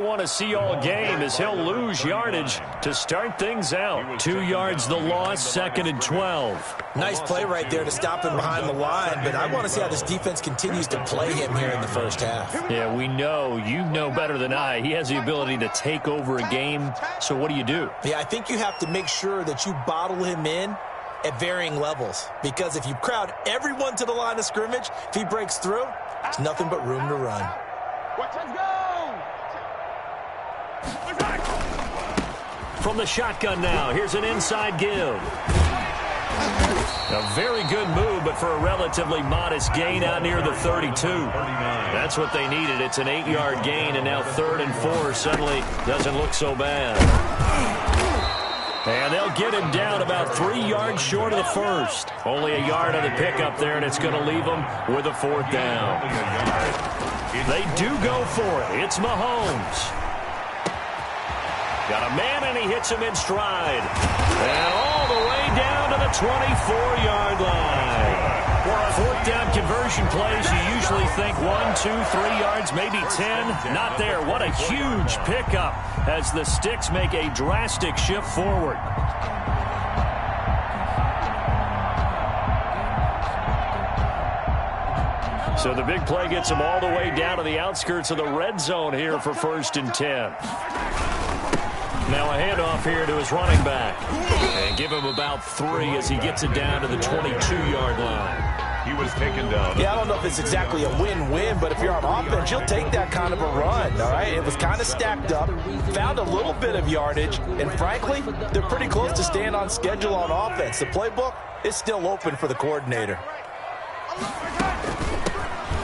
Want to see all game as he'll lose yardage to start things out. 2 yards the loss, 2nd and 12. Nice play right there to stop him behind the line, but I want to see how this defense continues to play him here in the first half. Yeah, we know. You know better than I. He has the ability to take over a game, so what do you do? Yeah, I think you have to make sure that you bottle him in at varying levels, because if you crowd everyone to the line of scrimmage, if he breaks through, there's nothing but room to run. Let's go! From the shotgun now, here's an inside give. A very good move, but for a relatively modest gain out near the 32. That's what they needed. It's an 8-yard gain, and now 3rd and 4 suddenly doesn't look so bad. And they'll get him down about 3 yards short of the first. Only a yard on the pickup there, and it's going to leave them with a 4th down. They do go for it. It's Mahomes. Got a man, and he hits him in stride. And all the way down to the 24-yard line. For a 4th down conversion plays, you usually think 1, 2, 3 yards, maybe 10. Not there. What a huge pickup as the Sticks make a drastic shift forward. So the big play gets him all the way down to the outskirts of the red zone here for 1st and 10. Now a handoff here to his running back. And give him about 3 as he gets it down to the 22-yard line. He was taken down. Yeah, I don't know if it's exactly a win-win, but if you're on offense, you'll take that kind of a run, all right? It was kind of stacked up, found a little bit of yardage, and frankly, they're pretty close to staying on schedule on offense. The playbook is still open for the coordinator.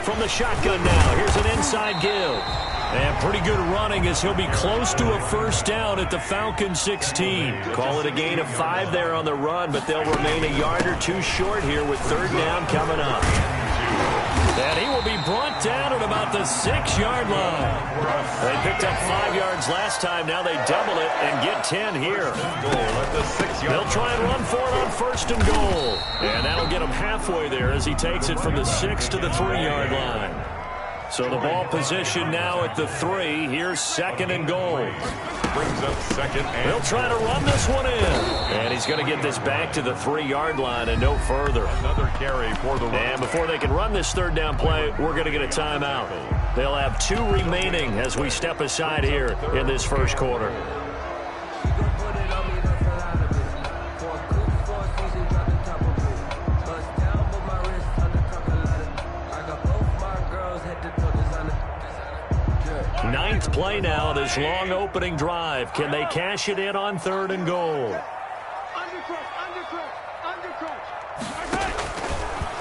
From the shotgun now, here's an inside give. And pretty good running as he'll be close to a 1st down at the Falcons 16. Call it a gain of 5 there on the run, but they'll remain a yard or 2 short here with 3rd down coming up. And he will be brought down at about the 6-yard line. They picked up 5 yards last time. Now they double it and get 10 here. They'll try and run for it on 1st and goal. And that'll get him halfway there as he takes it from the 6 to the 3-yard line. So the ball position now at the 3. Here's 2nd and goal. Brings up 2nd and they'll try to run this one in. And he's going to get this back to the 3-yard line and no further. Another carry for the run. And before they can run this 3rd down play, we're going to get a timeout. They'll have 2 remaining as we step aside here in this 1st quarter. Ninth play now, this long opening drive. Can they cash it in on 3rd and goal?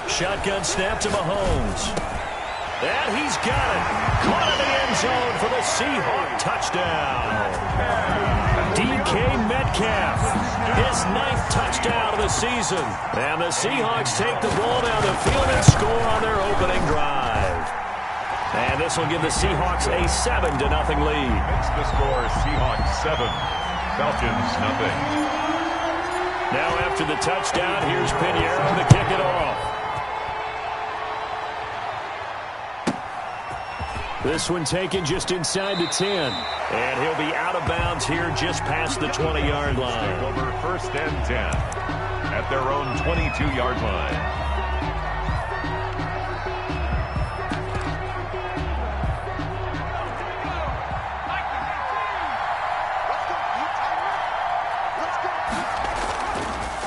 Shotgun snap to Mahomes. And he's got it. Caught in the end zone for the Seahawk touchdown. DK Metcalf, his 9th touchdown of the season. And the Seahawks take the ball down the field and score on their opening drive. And this will give the Seahawks a 7-0 lead. Makes the score Seahawks 7, Falcons 0. Now after the touchdown, here's Pinheiro to kick it off. This one taken just inside the 10. And he'll be out of bounds here just past the 20-yard line. Over 1st and 10 at their own 22-yard line.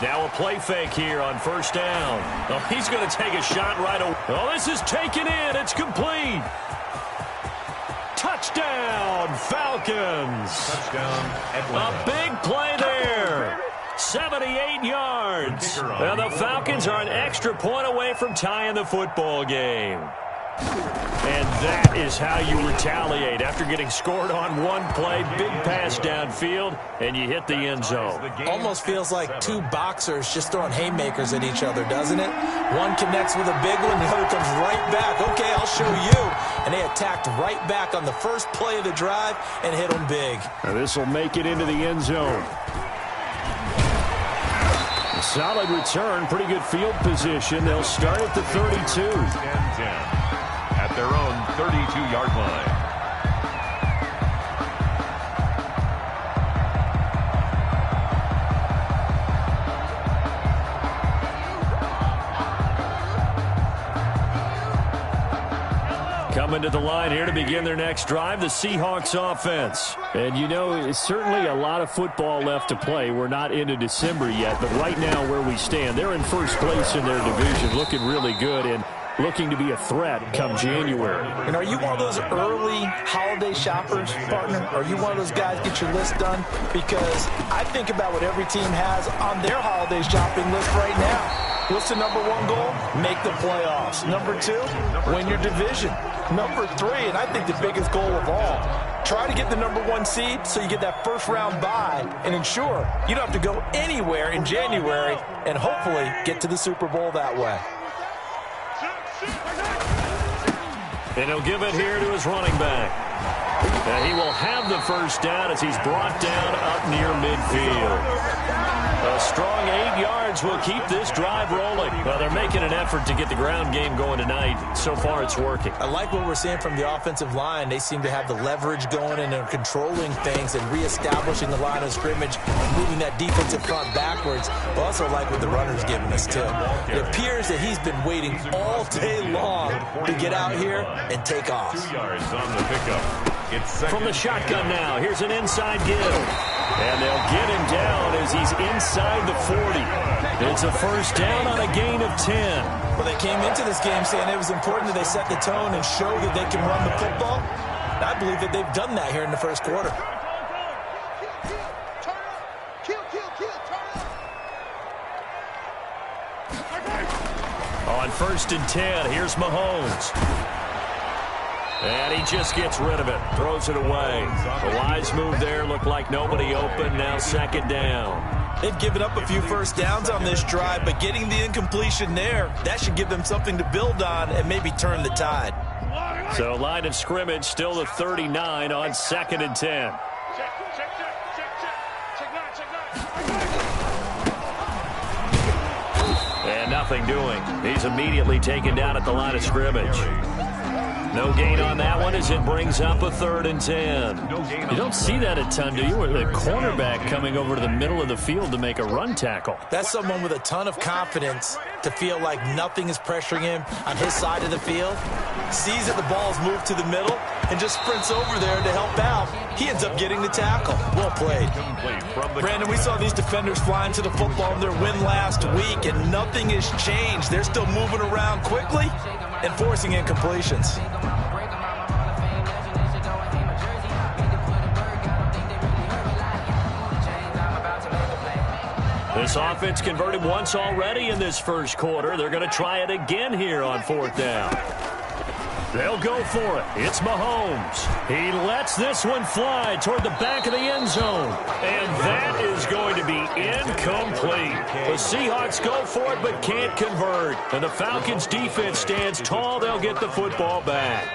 Now a play fake here on 1st down. Oh, he's going to take a shot right away. Oh, this is taken in. It's complete. Touchdown, Falcons. Touchdown, Atlanta. A big play there. 78 yards. And the Falcons are an extra point away from tying the football game. And that is how you retaliate after getting scored on one play. Big pass downfield, and you hit the end zone. Almost feels like 2 boxers just throwing haymakers at each other, doesn't it? One connects with a big one, the other comes right back. Okay, I'll show you. And they attacked right back on the first play of the drive and hit them big. Now this will make it into the end zone. A solid return, pretty good field position. They'll start at the 32. And 10. At their own 32-yard line. coming to the line here to begin their next drive, the Seahawks offense. And, you know, it's certainly a lot of football left to play. We're not into December yet, but right now where we stand, they're in first place in their division, looking really good and looking to be a threat come January. And are you one of those early holiday shoppers, partner? Are you one of those guys get your list done? Because I think about what every team has on their holiday shopping list right now. What's the number one goal? Make the playoffs. Number two, win your division. Number three, and I think the biggest goal of all, try to get the number one seed so you get that first round bye and ensure you don't have to go anywhere in January and hopefully get to the Super Bowl that way. And he'll give it here to his running back. And he will have the first down as he's brought down up near midfield. A strong 8 yards will keep this drive rolling. Well, they're making an effort to get the ground game going tonight. So far, it's working. I like what we're seeing from the offensive line. They seem to have the leverage going and they're controlling things and reestablishing the line of scrimmage, moving that defensive front backwards. But also like what the runner's giving us, too. It appears that he's been waiting all day long to get out here and take off. 2 yards on the pickup. It's from the shotgun now. Here's an inside give. And they'll get him down as he's inside the 40. It's a first down on a gain of 10. Well, they came into this game saying it was important that they set the tone and show that they can run the football. And I believe that they've done that here in the first quarter. On 1st and 10, here's Mahomes. And he just gets rid of it, throws it away. A wise move there, looked like nobody open, now 2nd down. They've given up a few first downs on this drive, but getting the incompletion there, that should give them something to build on and maybe turn the tide. So line of scrimmage still the 39 on 2nd and 10. And nothing doing. He's immediately taken down at the line of scrimmage. No gain on that one as it brings up a 3rd and 10. You don't see that a ton, do you? With the cornerback coming over to the middle of the field to make a run tackle. That's someone with a ton of confidence to feel like nothing is pressuring him on his side of the field. Sees that the ball's moved to the middle and just sprints over there to help out. He ends up getting the tackle. Well played. Brandon, we saw these defenders flying to the football in their win last week, and nothing has changed. They're still moving around quickly and forcing incompletions. This offense converted once already in this first quarter. They're going to try it again here on 4th down. They'll go for it. It's Mahomes. He lets this one fly toward the back of the end zone. And that is going to be incomplete. The Seahawks go for it but can't convert. And the Falcons defense stands tall. They'll get the football back.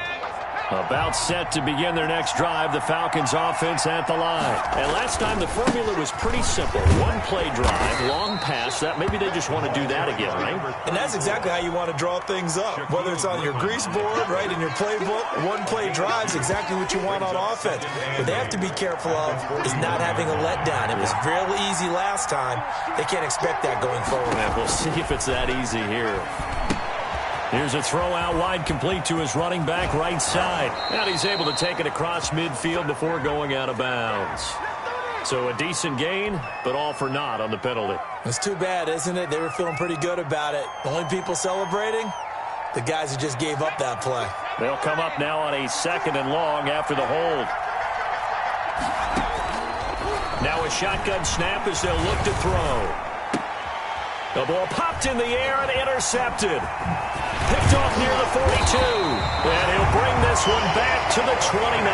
About set to begin their next drive, the Falcons offense at the line. And last time the formula was pretty simple. One play drive, long pass. That maybe they just want to do that again, right? And that's exactly how you want to draw things up. Whether it's on your grease board, right, in your playbook, one play drive is exactly what you want on offense. What they have to be careful of is not having a letdown. It was real easy last time. They can't expect that going forward. And we'll see if it's that easy here. Here's a throw out wide, complete to his running back right side. And he's able to take it across midfield before going out of bounds. So a decent gain, but all for naught on the penalty. It's too bad, isn't it? They were feeling pretty good about it. The only people celebrating, the guys who just gave up that play. They'll come up now on a 2nd and long after the hold. Now a shotgun snap as they'll look to throw. The ball popped in the air and intercepted. Picked off near the 42. And he'll bring this one back to the 29.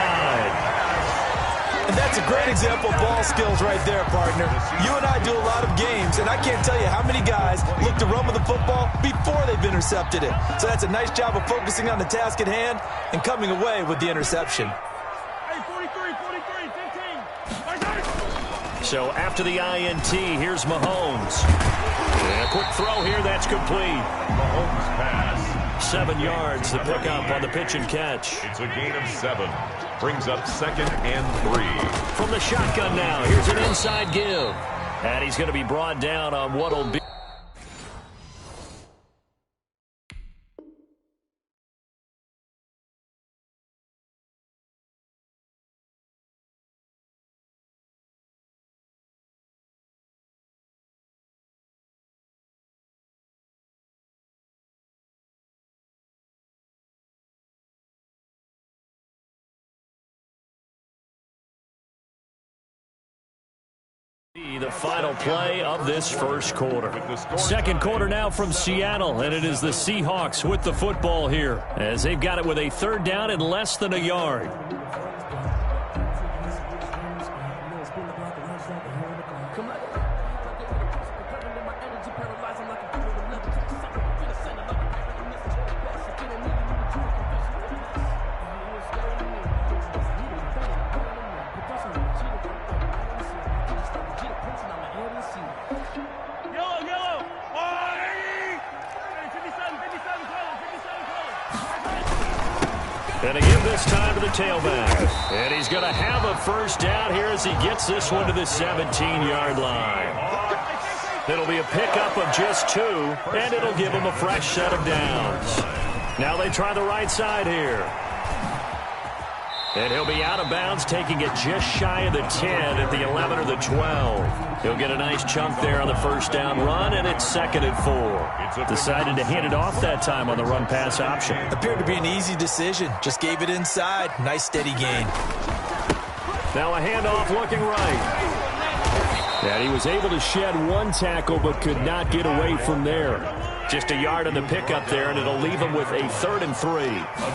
And that's a great example of ball skills right there, partner. You and I do a lot of games, and I can't tell you how many guys look to run with the football before they've intercepted it. So that's a nice job of focusing on the task at hand and coming away with the interception. Hey, 43, 15. So after the INT, here's Mahomes. And a quick throw here, that's complete. Mahomes pass. 7 yards, the pickup on the pitch and catch. It's a gain of 7. Brings up 2nd and 3. From the shotgun now, here's an inside give. And he's going to be brought down on what'll be The final play of this first quarter. Second quarter now from Seattle, and it is the Seahawks with the football here as they've got it with a third down and less than a yard. And again this time to the tailback. And he's going to have a first down here as he gets this one to the 17-yard line. It'll be a pickup of just 2, and it'll give him a fresh set of downs. Now they try the right side here. And he'll be out of bounds, taking it just shy of the 10 at the 11 or the 12. He'll get a nice chunk there on the first down run, and it's 2nd and 4. Decided to hand it off that time on the run-pass option. Appeared to be an easy decision. Just gave it inside. Nice steady gain. Now a handoff looking right. And he was able to shed one tackle but could not get away from there. Just a yard on the pickup there, and it'll leave him with a 3rd and 3. A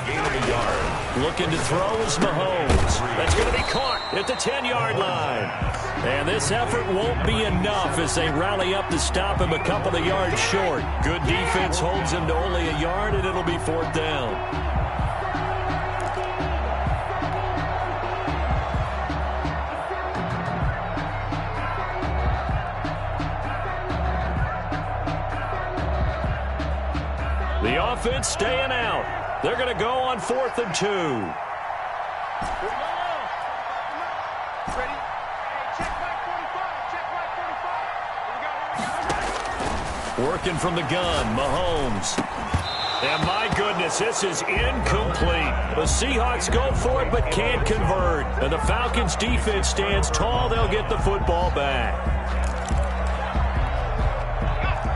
gain of a yard. Looking to throw is Mahomes. That's going to be caught at the 10-yard line. And this effort won't be enough as they rally up to stop him a couple of yards short. Good defense holds him to only a yard, and it'll be 4th down. The offense staying out. They're going to go on 4th and 2. Working from the gun, Mahomes. And my goodness, this is incomplete. The Seahawks go for it but can't convert. And the Falcons defense stands tall. They'll get the football back.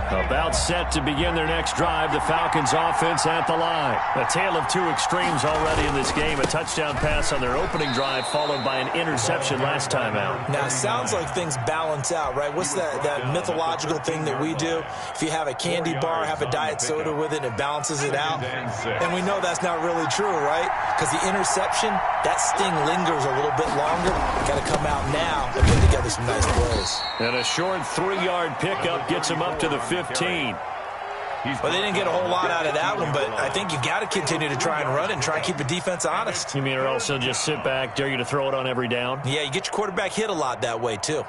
About set to begin their next drive. The Falcons offense at the line. A tale of 2 extremes already in this game. A touchdown pass on their opening drive followed by an interception last time out. Now, it sounds like things balance out, right? What's that mythological thing that we do? If you have a candy bar, have a diet soda with it, it balances it out. And we know that's not really true, right? Because the interception, that sting lingers a little bit longer. Got to come out now and put together some nice plays. And a short 3-yard pickup gets him up to the 15. Well, they didn't get a whole lot out of that one, but I think you got to continue to try and run and try and keep the defense honest. You mean or also just sit back, dare you to throw it on every down? Yeah, you get your quarterback hit a lot that way, too.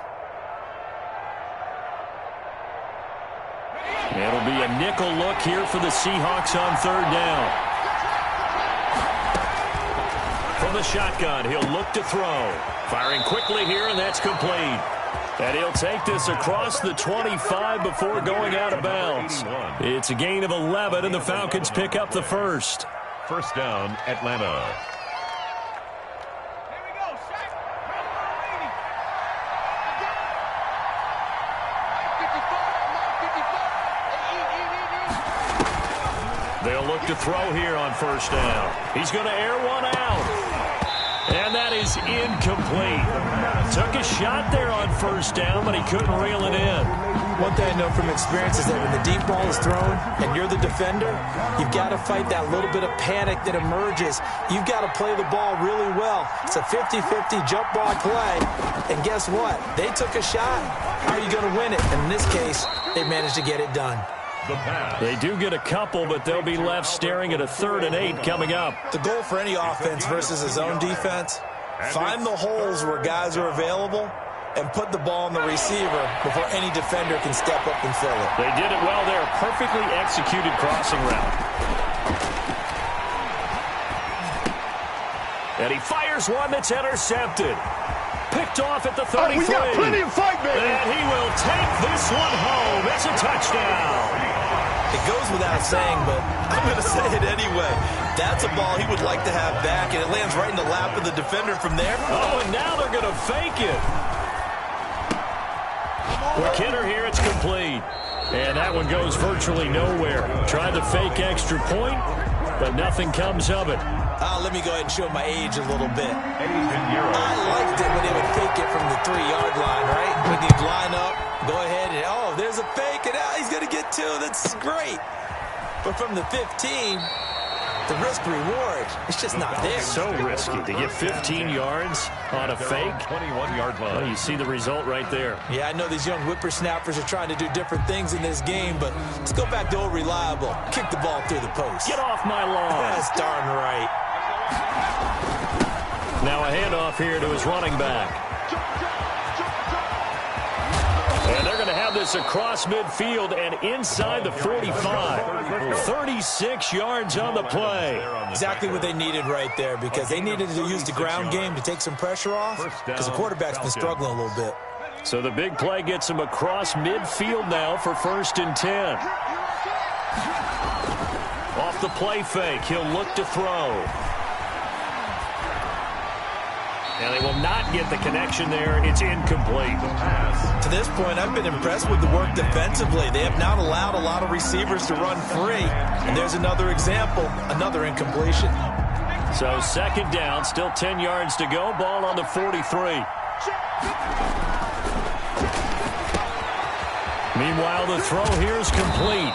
It'll be a nickel look here for the Seahawks on 3rd down. From the shotgun, he'll look to throw. Firing quickly here, and that's complete. And he'll take this across the 25 before going out of bounds. It's a gain of 11, and the Falcons pick up the first. First down, Atlanta. They'll look to throw here on first down. He's going to air one out. And that is incomplete. Took a shot there on first down, but he couldn't reel it in. One thing I know from experience is that when the deep ball is thrown and you're the defender, you've got to fight that little bit of panic that emerges. You've got to play the ball really well. It's a 50-50 jump ball play. And guess what? They took a shot. How are you going to win it? And in this case, they managed to get it done. They do get a couple, but they'll be left staring at a 3rd and 8 coming up. The goal for any offense versus a zone defense, find the holes where guys are available and put the ball on the receiver before any defender can step up and fill it. They did it well there. Perfectly executed crossing route. And he fires one that's intercepted. Picked off at the 33. We got plenty of fight, baby. And he will take this one home. It's a touchdown. It goes without saying, but I'm going to say it anyway. That's a ball he would like to have back, and it lands right in the lap of the defender from there. Oh, and now they're going to fake it. Quick hitter here, it's complete. And that one goes virtually nowhere. Tried the fake extra point, but nothing comes of it. Let me go ahead and show my age a little bit. I liked it when they would fake kick it from the 3-yard line, right? When you line up, go ahead and, oh, there's a fake, and he's going to get 2. That's great. But from the 15, the risk-reward, it's just not there. So risky to get 15 yards on a fake. 21-yard line. Well, you see the result right there. Yeah, I know these young whippersnappers are trying to do different things in this game, but let's go back to old reliable. Kick the ball through the post. Get off my lawn. That's darn right. Now a handoff here to his running back. And they're going to have this across midfield and inside the 45. 36 yards on the play. Exactly what they needed right there, because they needed to use the ground game to take some pressure off, because the quarterback's been struggling a little bit. So the big play gets him across midfield now for 1st and 10. Off the play fake, he'll look to throw. And they will not get the connection there. It's incomplete. To this point, I've been impressed with the work defensively. They have not allowed a lot of receivers to run free. And there's another example, another incompletion. So 2nd down, still 10 yards to go. Ball on the 43. Meanwhile, the throw here is complete.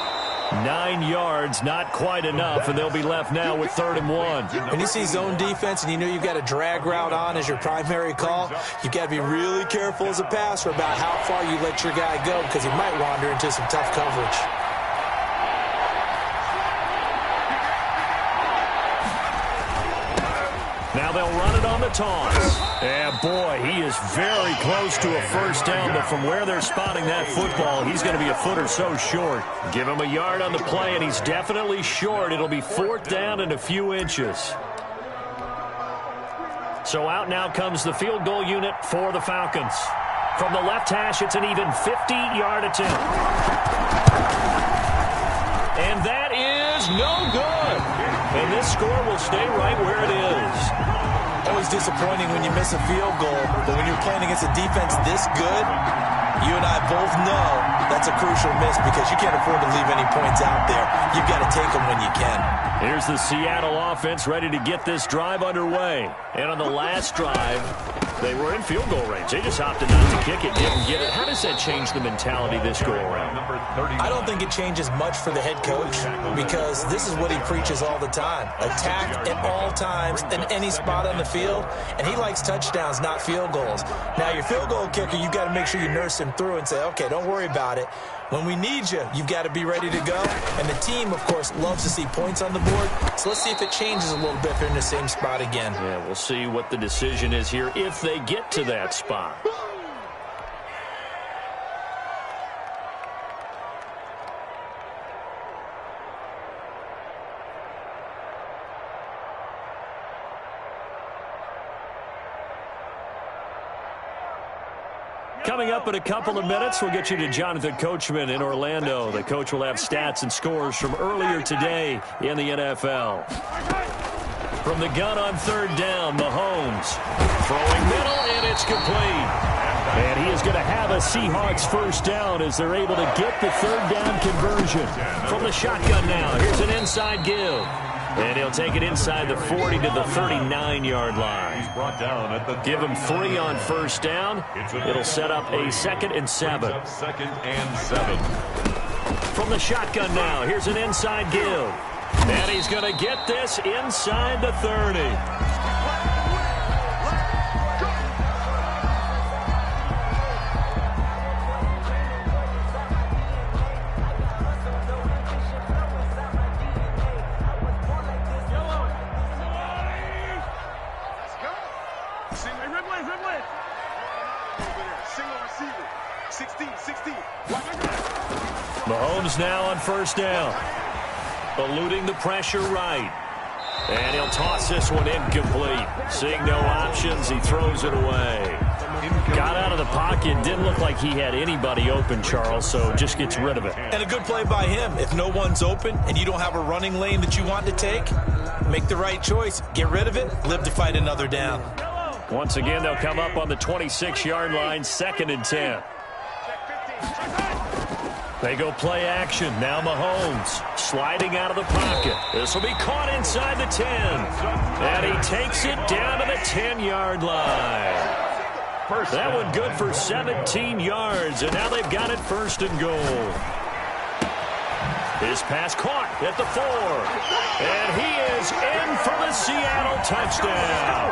9 yards, not quite enough, and they'll be left now with 3rd and 1. When you see zone defense and you know you've got a drag route on as your primary call, you've got to be really careful as a passer about how far you let your guy go, because he might wander into some tough coverage. Now they'll run it on the toss. And boy, he is very close to a 1st down, but from where they're spotting that football, he's going to be a foot or so short. Give him a yard on the play, and he's definitely short. It'll be 4th down and a few inches. So out now comes the field goal unit for the Falcons. From the left hash, it's an even 50-yard attempt. And that is no good. And this score will stay right where it is. Always disappointing when you miss a field goal, but when you're playing against a defense this good, you and I both know that's a crucial miss, because you can't afford to leave any points out there. You've got to take them when you can. Here's the Seattle offense ready to get this drive underway. And on the last drive, they were in field goal range. They just opted not to kick it, didn't get it. How does that change the mentality this go around? I don't think it changes much for the head coach, because this is what he preaches all the time. Attack at all times in any spot on the field, and he likes touchdowns, not field goals. Now, your field goal kicker, you've got to make sure you nurse him through and say, okay, don't worry about it. When we need you, you've got to be ready to go. And the team, of course, loves to see points on the board. So let's see if it changes a little bit if they're in the same spot again. Yeah, we'll see what the decision is here if they get to that spot. Coming up in a couple of minutes, we'll get you to Jonathan Coachman in Orlando. The coach will have stats and scores from earlier today in the NFL. From the gun on 3rd down, Mahomes throwing middle, and it's complete. And he is going to have a Seahawks 1st down as they're able to get the 3rd down conversion. From the shotgun now, here's an inside give. And he'll take it inside the 40 to the 39-yard line. Give him 3 on 1st down. It'll set up a 2nd and 7. From the shotgun now, here's an inside give. And he's going to get this inside the 30. Mahomes now on 1st down. Eluding the pressure right. And he'll toss this one incomplete. Seeing no options, he throws it away. Got out of the pocket. Didn't look like he had anybody open, Charles, so just gets rid of it. And a good play by him. If no one's open and you don't have a running lane that you want to take, make the right choice. Get rid of it. Live to fight another down. Once again, they'll come up on the 26-yard line, 2nd and 10. They go play action. Now Mahomes sliding out of the pocket. This will be caught inside the 10. And he takes it down to the 10-yard line. That one good for 17 yards, and now they've got it first and goal. His pass caught at the 4, and he is in for the Seattle touchdown.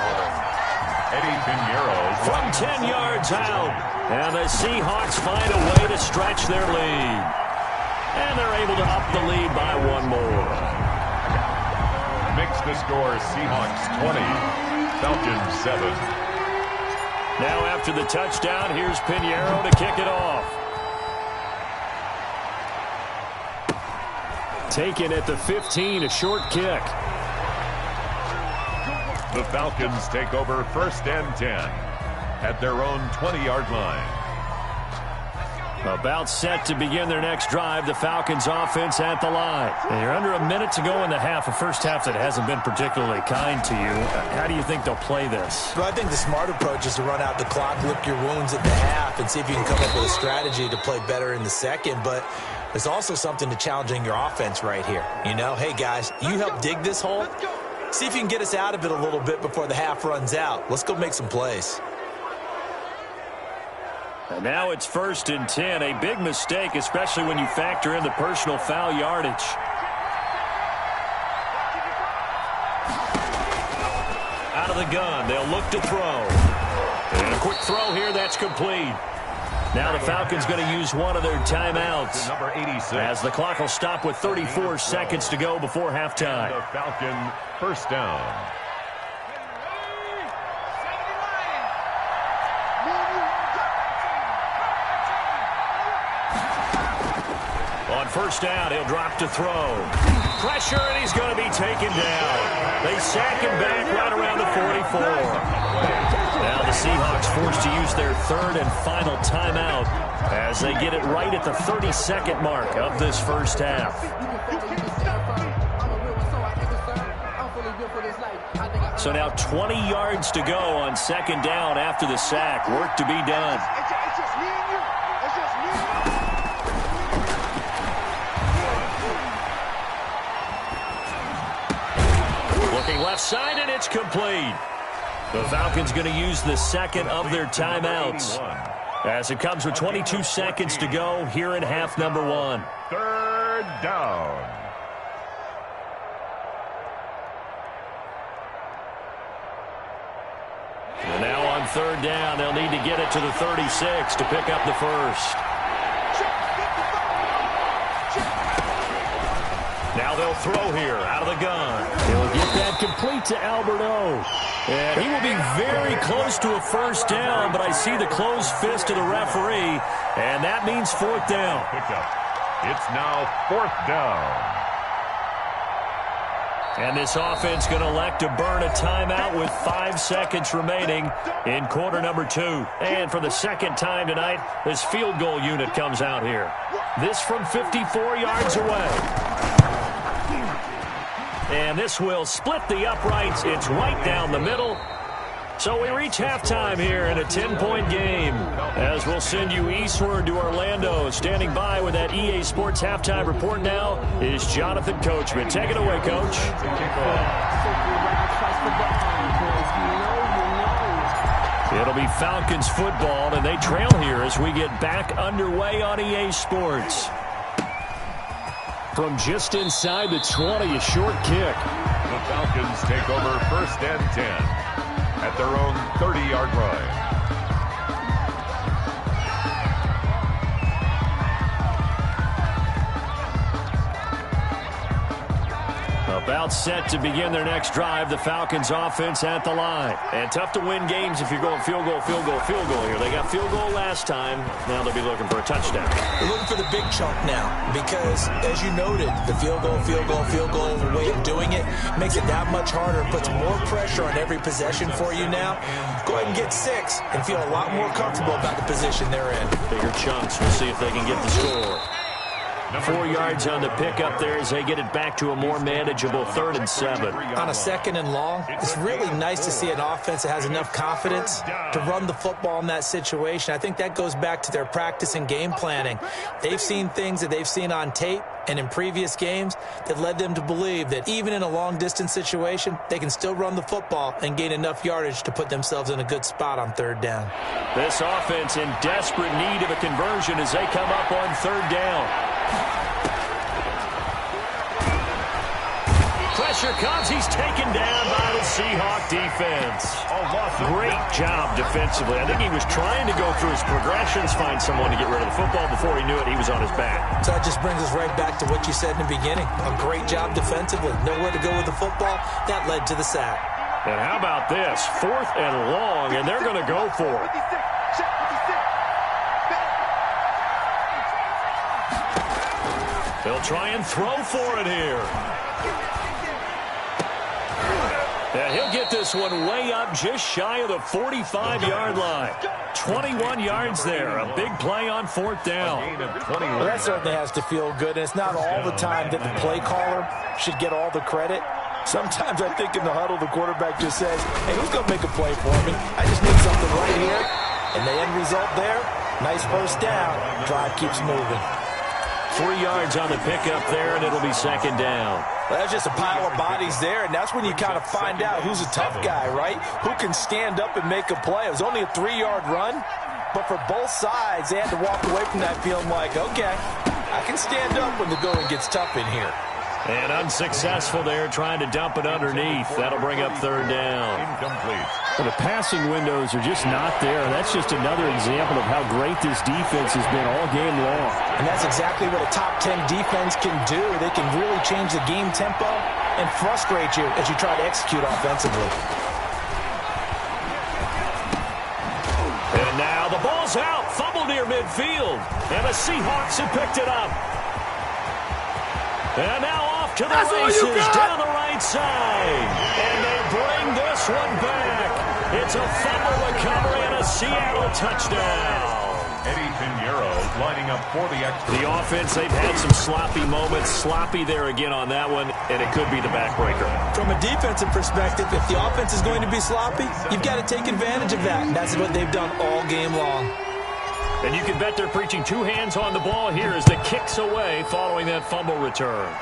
Eddie Pinheiro From 10 yards out, and the Seahawks find a way to stretch their lead. And they're able to up the lead by one more. makes the score Seahawks 20, Falcons 7. Now after the touchdown, here's Pinheiro to kick it off. Taken at the 15, a short kick. The Falcons take over 1st and 10 at their own 20-yard line. About set to begin their next drive, the Falcons offense at the line. And you're under a minute to go in the half, a first half that hasn't been particularly kind to you. How do you think they'll play this? Well, I think the smart approach is to run out the clock, lick your wounds at the half, and see if you can come up with a strategy to play better in the second. But there's also something to challenging your offense right here. You know, hey, guys, you help dig this hole. See if you can get us out of it a little bit before the half runs out. Let's go make some plays. And now it's 1st and 10. A big mistake, especially when you factor in the personal foul yardage. Out of the gun, they'll look to throw. And a quick throw here, that's complete. Now the Falcons going to use one of their timeouts. Number 86. As the clock will stop with 34 seconds to go before halftime. The Falcon first down. On 1st down, he'll drop to throw. Pressure, and he's going to be taken down. They sack him back right around the 44. Now the Seahawks forced to use their 3rd and final timeout as they get it right at the 32nd mark of this first half. So now 20 yards to go on 2nd down after the sack. Work to be done. Looking left side, and it's complete. The Falcons going to use the 2nd of their timeouts as it comes with 22 seconds to go here in half number 1. 3rd down. And now on 3rd down, they'll need to get it to the 36 to pick up the first. Now they'll throw here out of the gun. He'll get that complete to Alberto. And he will be very close to a first down, but I see the closed fist of the referee, and that means 4th down. Pickup. It's now 4th down. And this offense going to elect to burn a timeout with 5 seconds remaining in quarter number 2. And for the 2nd time tonight, this field goal unit comes out here. This from 54 yards away. And this will split the uprights. It's right down the middle. So we reach halftime here in a 10-point game. As we'll send you eastward to Orlando. Standing by with that EA Sports halftime report now is Jonathan Coachman. Take it away, Coach. It'll be Falcons football, and they trail here as we get back underway on EA Sports. From just inside the 20, a short kick. The Falcons take over 1st and 10 at their own 30-yard line. About set to begin their next drive, the Falcons offense at the line. And tough to win games if you're going field goal, field goal, field goal here. They got field goal last time. Now they'll be looking for a touchdown. They're looking for the big chunk now because, as you noted, the field goal, way of doing it makes it that much harder, puts more pressure on every possession for you now. Go ahead and get 6 and feel a lot more comfortable about the position they're in. Bigger chunks. We'll see if they can get the score. 4 yards on the pickup there as they get it back to a more manageable 3rd and 7. On a 2nd and long, it's really nice to see an offense that has enough confidence to run the football in that situation. I think that goes back to their practice and game planning. They've seen things that they've seen on tape and in previous games that led them to believe that even in a long-distance situation, they can still run the football and gain enough yardage to put themselves in a good spot on 3rd down. This offense in desperate need of a conversion as they come up on 3rd down. Pressure comes. He's taken down by the Seahawk defense. Great job defensively. I think he was trying to go through his progressions, find someone to get rid of the football. Before he knew it, he was on his back. So that just brings us right back to what you said in the beginning. A great job defensively. Nowhere to go with the football. That led to the sack. And how about this? 4th and long, and they're going to go for it. They'll try and throw for it here. Yeah, he'll get this one way up just shy of the 45-yard line. 21 yards there. A big play on 4th down. Well, that certainly has to feel good. And it's not all the time that the play caller should get all the credit. Sometimes I think in the huddle, the quarterback just says, hey, who's going to make a play for me? I just need something right here. And the end result there, nice 1st down. Drive keeps moving. 3 yards on the pickup there, and it'll be 2nd down. Well, that's just a pile of bodies there, and that's when you kind of find out who's a tough guy, right? Who can stand up and make a play. It was only a 3-yard run, but for both sides, they had to walk away from that feeling like, okay, I can stand up when the going gets tough in here. And unsuccessful there, trying to dump it underneath. That'll bring up 3rd down. Incomplete. Well, the passing windows are just not there. That's just another example of how great this defense has been all game long. And that's exactly what a top 10 defense can do. They can really change the game tempo and frustrate you as you try to execute offensively. And now the ball's out. Fumble near midfield. And the Seahawks have picked it up. And now off to the races down the right side. And they bring this one back. It's a fumble recovery and a Seattle touchdown. Eddie Pinheiro lining up for the extra. The offense, they've had some sloppy moments. Sloppy there again on that one, and it could be the backbreaker. From a defensive perspective, if the offense is going to be sloppy, you've got to take advantage of that. And that's what they've done all game long. And you can bet they're preaching 2 hands on the ball here as the kick's away following that fumble return.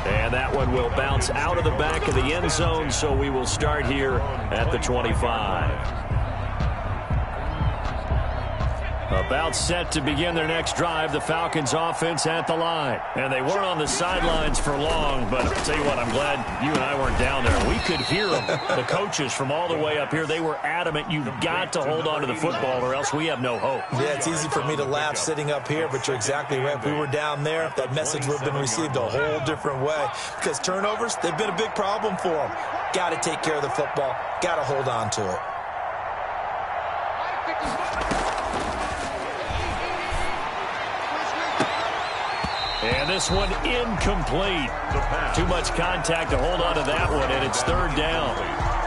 And that one will bounce out of the back of the end zone, so we will start here at the 25. About set to begin their next drive, the Falcons offense at the line. And they weren't on the sidelines for long, but I'll tell you what, I'm glad you and I weren't down there. We could hear them, the coaches from all the way up here. They were adamant, you've got to hold on to the football or else we have no hope. Yeah, it's easy for me to laugh sitting up here, but you're exactly right. If we were down there, that message would have been received a whole different way. Because turnovers, they've been a big problem for them. Got to take care of the football. Got to hold on to it. And this one incomplete. Too much contact to hold on to that one, and it's 3rd down.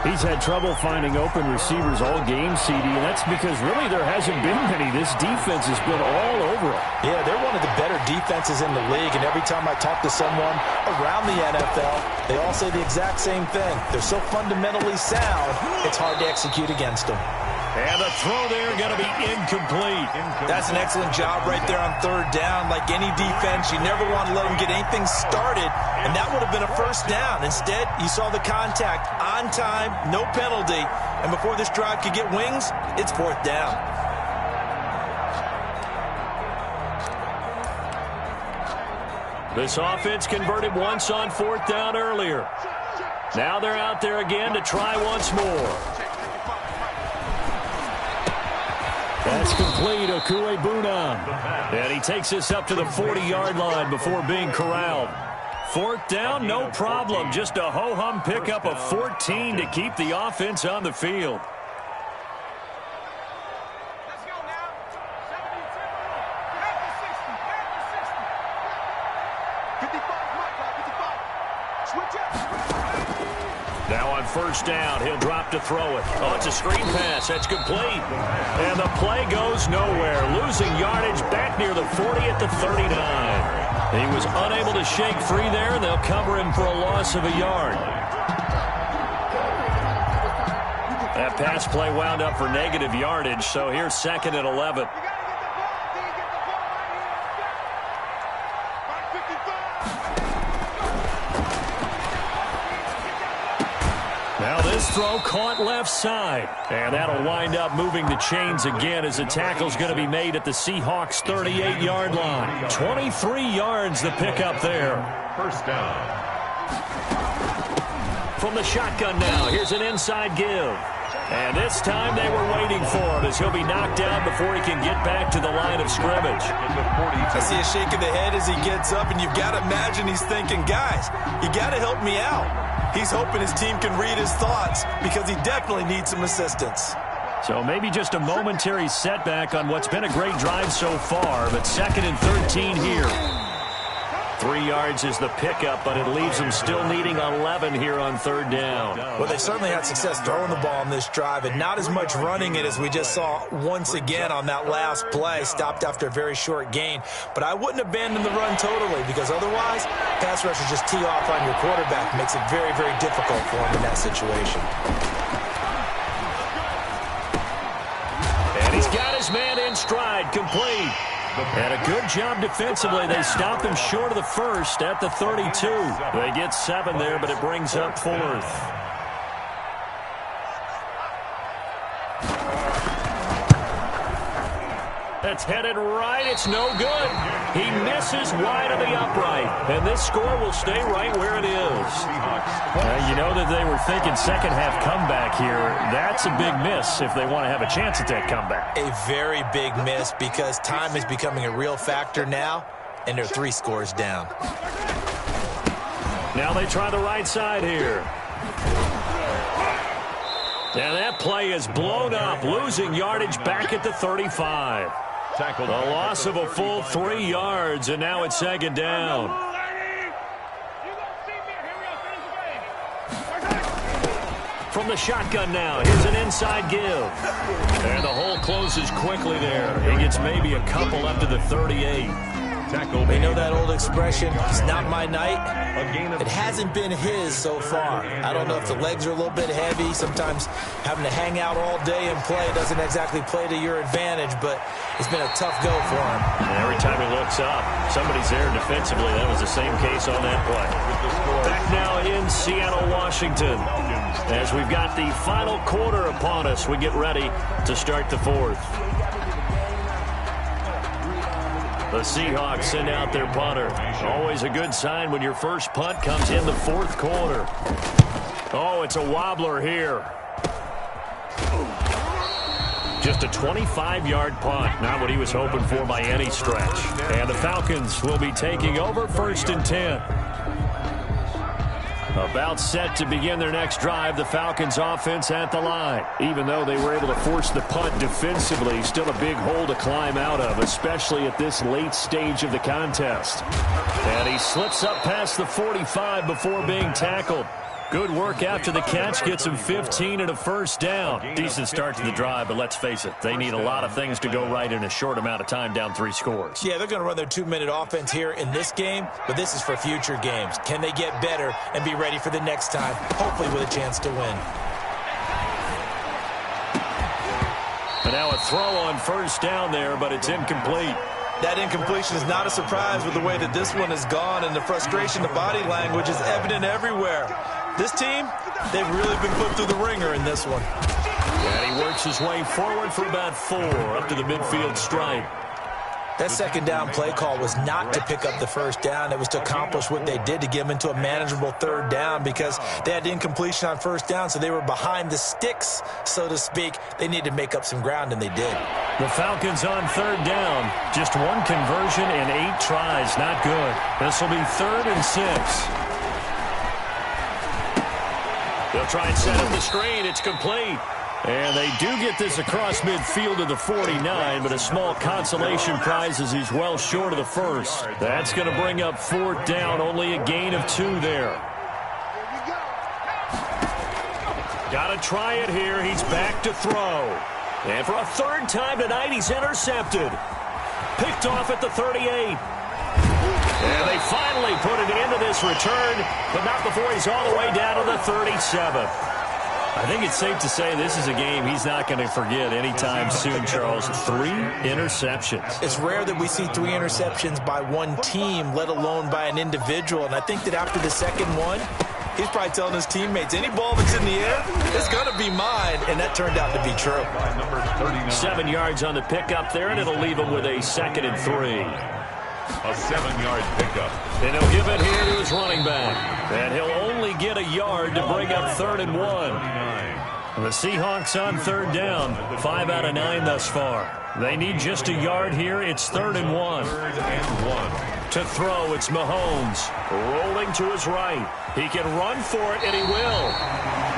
He's had trouble finding open receivers all game, CD, and that's because really there hasn't been many. This defense has been all over them. Yeah, they're one of the better defenses in the league, and every time I talk to someone around the NFL, they all say the exact same thing. They're so fundamentally sound, it's hard to execute against them. And the throw there going to be incomplete. That's an excellent job right there on 3rd down. Like any defense, you never want to let them get anything started, and that would have been a 1st down. Instead, you saw the contact on time, no penalty, and before this drive could get wings, it's 4th down. This offense converted once on 4th down earlier. Now they're out there again to try once more. That's complete, Okuebuna. And he takes us up to the 40-yard line before being corralled. 4th down, no problem. Just a ho-hum pickup of 14 to keep the offense on the field. Let's go now. 72. Back to 60. Back to 60. 55, my God, 55. Switch up. Now on first down. He'll drop to throw it. Oh, it's a screen pass. That's complete. And the play goes nowhere. Losing yardage back near the 40 at the 39. He was unable to shake free there, and they'll cover him for a loss of a yard. That pass play wound up for negative yardage, so here's 2nd and 11. Now this throw caught left side. And that'll wind up moving the chains again as the tackle's going to be made at the Seahawks' 38-yard line. 23 yards the pickup there. First down. From the shotgun now, here's an inside give. And this time they were waiting for him as he'll be knocked down before he can get back to the line of scrimmage. I see a shake of the head as he gets up, and you've got to imagine he's thinking, guys, you got to help me out. He's hoping his team can read his thoughts because he definitely needs some assistance. So maybe just a momentary setback on what's been a great drive so far, but 2nd and 13 here. 3 yards is the pickup, but it leaves them still needing 11 here on 3rd down. Well, they certainly had success throwing the ball on this drive and not as much running it as we just saw once again on that last play. Stopped after a very short gain. But I wouldn't abandon the run totally because otherwise, pass rushers just tee off on your quarterback. Makes it very, very difficult for him in that situation. And he's got his man in stride, complete. And a good job defensively. They stop him short of the first at the 32. They get 7 there, but it brings up 4th. That's headed right. It's no good. He misses wide of the upright. And this score will stay right where it is. You know that they were thinking second half comeback here. That's a big miss if they want to have a chance at that comeback. A very big miss because time is becoming a real factor now, and they're 3 scores down. Now they try the right side here. And that play is blown up, losing yardage back at the 35. Tackled. A loss of a full 3 yards, and now it's 2nd down. From the shotgun now, here's an inside give. And the hole closes quickly there. He gets maybe a couple up to the 38. They know that old expression, it's not my night. It hasn't been his so far. I don't know if the legs are a little bit heavy. Sometimes having to hang out all day and play doesn't exactly play to your advantage, but it's been a tough go for him. And every time he looks up, somebody's there defensively. That was the same case on that play. Back now in Seattle, Washington. As we've got the final quarter upon us, we get ready to start the 4th. The Seahawks send out their punter. Always a good sign when your first punt comes in the 4th quarter. Oh, it's a wobbler here. Just a 25-yard punt. Not what he was hoping for by any stretch. And the Falcons will be taking over 1st and 10. About set to begin their next drive, the Falcons offense at the line. Even though they were able to force the punt defensively, still a big hole to climb out of, especially at this late stage of the contest. And he slips up past the 45 before being tackled. Good work after the catch, gets him 15 and a first down. Decent start to the drive, but let's face it, they need a lot of things to go right in a short amount of time, down 3 scores. Yeah, they're going to run their 2-minute offense here in this game, but this is for future games. Can they get better and be ready for the next time, hopefully with a chance to win? And now a throw on first down there, but it's incomplete. That incompletion is not a surprise with the way that this one has gone, and the frustration, the body language is evident everywhere. This team, they've really been put through the ringer in this one. And he works his way forward for about 4 up to the midfield stripe. That second down play call was not to pick up the first down. It was to accomplish what they did, to get them into a manageable 3rd down, because they had incompletion on first down, so they were behind the sticks, so to speak. They needed to make up some ground, and they did. The Falcons on 3rd down. Just 1 conversion and 8 tries. Not good. This will be 3rd and 6. They'll try and set up the screen. It's complete. And they do get this across midfield to the 49, but a small consolation prize as he's well short of the first. That's going to bring up 4th down, only a gain of 2 there. Got to try it here. He's back to throw. And for a third time tonight, he's intercepted. Picked off at the 38. And they finally put it into this return, but not before he's all the way down to the 37. I think it's safe to say this is a game he's not going to forget anytime soon, Charles. 3 interceptions. It's rare that we see 3 interceptions by one team, let alone by an individual. And I think that after the second one, he's probably telling his teammates, any ball that's in the air, it's going to be mine. And that turned out to be true. 7 yards on the pickup there, and it'll leave him with a 2nd and 3. A 7-yard pickup. And he'll give it here to his running back. And he'll only get a yard to bring up 3rd and 1. The Seahawks on 3rd down. 5 out of 9 thus far. They need just a yard here. It's 3rd and 1. 3rd and 1. To throw, it's Mahomes. Rolling to his right. He can run for it, and he will.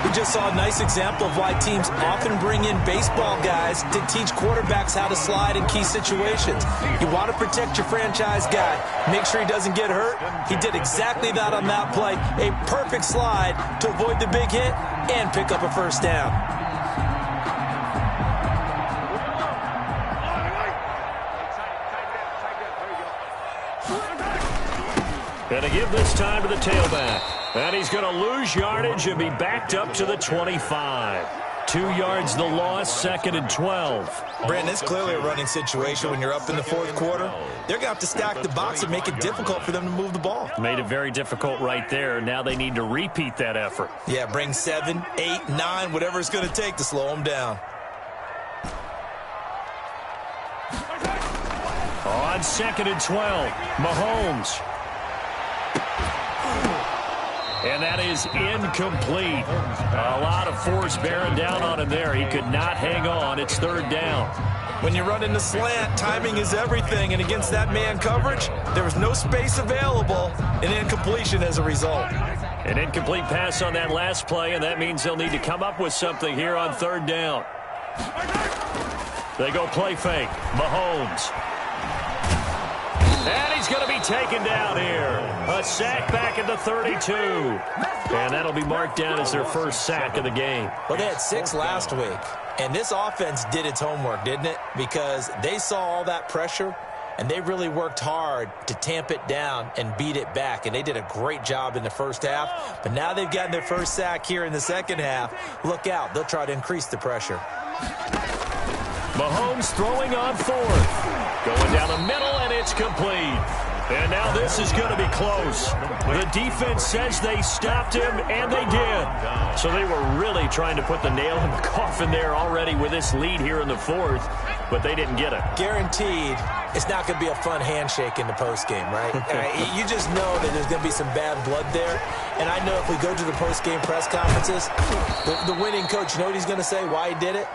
We just saw a nice example of why teams often bring in baseball guys to teach quarterbacks how to slide in key situations. You want to protect your franchise guy. Make sure he doesn't get hurt. He did exactly that on that play. A perfect slide to avoid the big hit and pick up a first down. Going to give this time to the tailback. And he's going to lose yardage and be backed up to the 25. 2 yards the loss, 2nd and 12. Brandon, it's clearly a running situation when you're up in the 4th quarter. They're going to have to stack the box and make it difficult for them to move the ball. Made it very difficult right there. Now they need to repeat that effort. Yeah, bring 7, 8, 9, whatever it's going to take to slow them down. On 2nd and 12, Mahomes. And that is incomplete. A lot of force bearing down on him there. He could not hang on. It's 3rd down. When you run in the slant, timing is everything. And against that man coverage, there was no space available. An incompletion as a result. An incomplete pass on that last play, and that means they'll need to come up with something here on 3rd down. They go play fake. Mahomes. And he's going to be taken down here. A sack back at the 32. And that'll be marked down as their first sack of the game. Well, they had 6 last week. And this offense did its homework, didn't it? Because they saw all that pressure, and they really worked hard to tamp it down and beat it back. And they did a great job in the first half. But now they've gotten their first sack here in the second half. Look out. They'll try to increase the pressure. Mahomes throwing on 4th. Going down the middle, and it's complete. And now this is going to be close. The defense says they stopped him, and they did. So they were really trying to put the nail in the coffin there already with this lead here in the 4th, but they didn't get it. Guaranteed, it's not going to be a fun handshake in the postgame, right? You just know that there's going to be some bad blood there. And I know if we go to the postgame press conferences, the winning coach, you know what he's going to say, why he did it?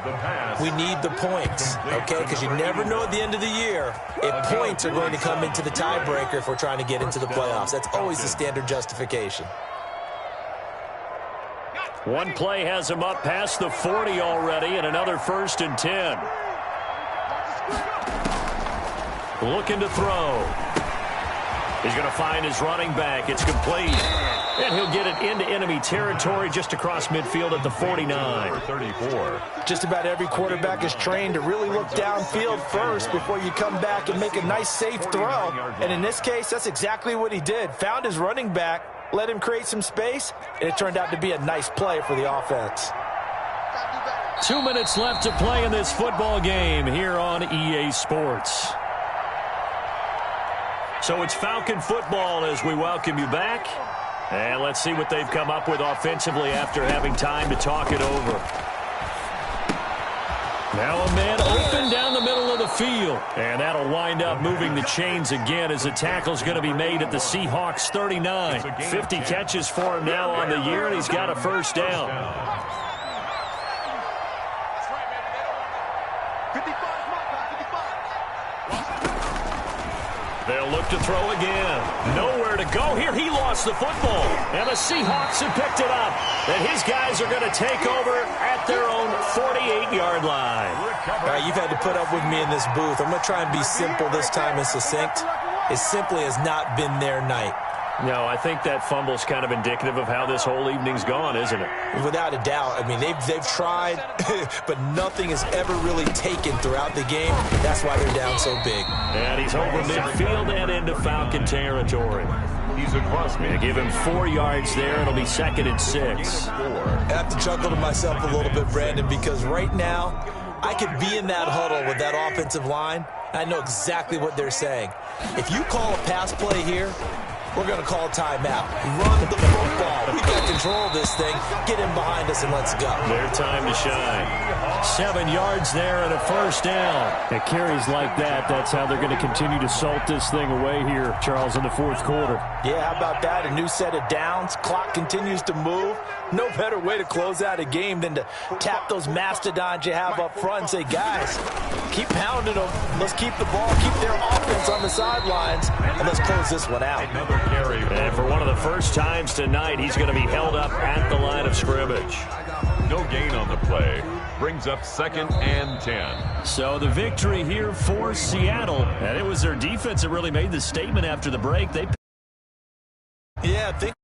We need the points, okay? Because you never know at the end of the year if points are going to come into the tiebreaker if we're trying to get into the playoffs. That's always the standard justification. One play has him up past the 40 already, and another 1st and 10. Looking to throw. He's going to find his running back. It's complete. And he'll get it into enemy territory just across midfield at the 49. 34. Just about every quarterback is trained to really look downfield first before you come back and make a nice, safe throw. And in this case, that's exactly what he did. Found his running back, let him create some space, and it turned out to be a nice play for the offense. 2 minutes left to play in this football game here on EA Sports. So it's Falcon football as we welcome you back. And let's see what they've come up with offensively after having time to talk it over. Now a man open down the middle of the field. And that'll wind up moving the chains again as the tackle's going to be made at the Seahawks 39. 50 catches for him now on the year, and he's got a first down. 55. They'll look to throw again. Nowhere to go here. He lost the football. And the Seahawks have picked it up. And his guys are going to take over at their own 48-yard line. All right, you've had to put up with me in this booth. I'm going to try and be simple this time and succinct. It simply has not been their night. No, I think that fumble's kind of indicative of how this whole evening's gone, isn't it? Without a doubt. I mean, they've tried, but nothing has ever really taken throughout the game. That's why they're down so big. And he's over midfield and into Falcon territory. He's across me. Give him 4 yards there. It'll be 2nd and 6. I have to chuckle to myself a little bit, Brandon, because right now I could be in that huddle with that offensive line. I know exactly what they're saying. If you call a pass play here, we're going to call a timeout. Run the football. We got control of this thing. Get in behind us and let's go. Their time to shine. 7 yards there and a 1st down. At carries like that, that's how they're going to continue to salt this thing away here, Charles, in the 4th quarter. Yeah, how about that? A new set of downs. Clock continues to move. No better way to close out a game than to tap those mastodons you have up front and say, guys, keep pounding them. Let's keep the ball, keep their offense on the sidelines, and let's close this one out. Another carry. And for one of the first times tonight, he's going to be held up at the line of scrimmage. No gain on the play. Brings up 2nd and 10. So the victory here for Seattle. And it was their defense that really made the statement after the break. Yeah, I think